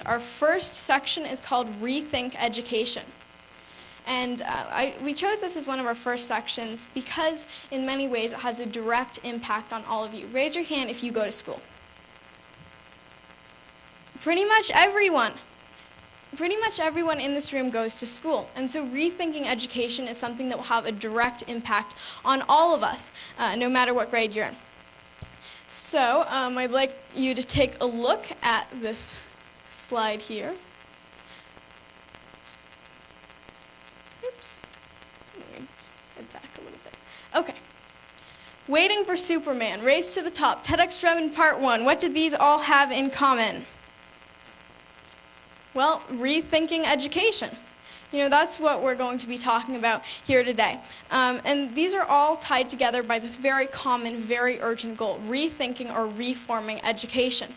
Our first section is called Rethink Education. And we chose this as one of our first sections because in many ways it has a direct impact on all of you. Raise your hand if you go to school. Pretty much everyone. Pretty much everyone in this room goes to school. And so rethinking education is something that will have a direct impact on all of us, no matter what grade you're in. So I'd like you to take a look at this slide here. Oops. Let me head back a little bit. Okay. Waiting for Superman, Race to the Top, TEDx Drebin Part 1. What did these all have in common? Well, rethinking education. You know, that's what we're going to be talking about here today. And these are all tied together by this very common, very urgent goal, rethinking or reforming education.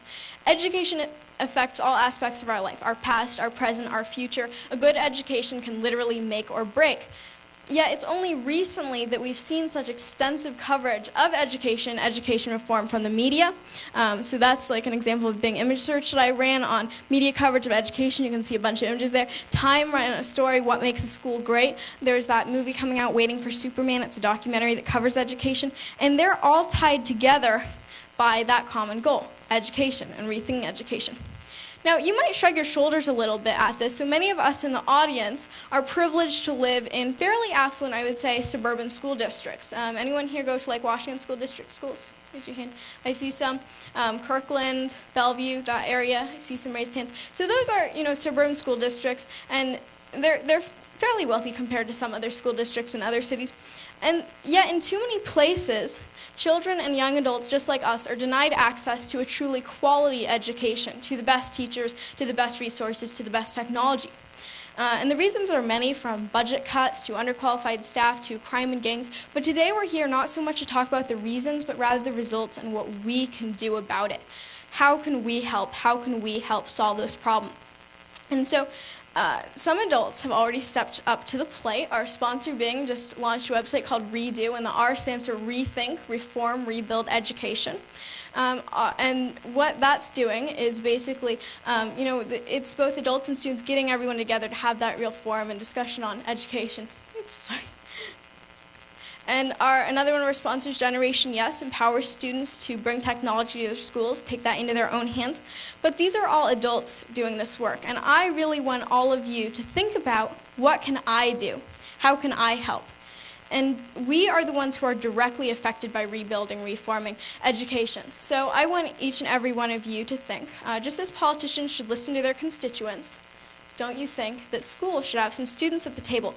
Education affects all aspects of our life, our past, our present, our future. A good education can literally make or break. Yet it's only recently that we've seen such extensive coverage of education reform from the media. So that's like an example of a big image search that I ran on media coverage of education. You can see a bunch of images there. Time ran a story, What Makes a School Great. There's that movie coming out, Waiting for Superman. It's a documentary that covers education. And they're all tied together by that common goal, education and rethinking education. Now, you might shrug your shoulders a little bit at this. So many of us in the audience are privileged to live in fairly affluent, I would say, suburban school districts. Anyone here go to like Washington School District schools? Raise your hand. I see some. Kirkland, Bellevue, that area. I see some raised hands. So those are, you know, suburban school districts, and they're fairly wealthy compared to some other school districts in other cities. And yet, in too many places, children and young adults just like us are denied access to a truly quality education, to the best teachers, to the best resources, to the best technology. And the reasons are many, from budget cuts to underqualified staff to crime and gangs. But today we're here not so much to talk about the reasons, but rather the results and what we can do about it. How can we help? How can we help solve this problem? And so some adults have already stepped up to the plate. Our sponsor, Bing, just launched a website called Redo, and the R stands for Rethink, Reform, Rebuild Education. And what that's doing is basically, you know, it's both adults and students getting everyone together to have that real forum and discussion on education. Oops, sorry. And another one of our sponsors, Generation Yes, empowers students to bring technology to their schools, take that into their own hands. But these are all adults doing this work. And I really want all of you to think about, what can I do? How can I help? And we are the ones who are directly affected by rebuilding, reforming education. So I want each and every one of you to think, just as politicians should listen to their constituents, don't you think that schools should have some students at the table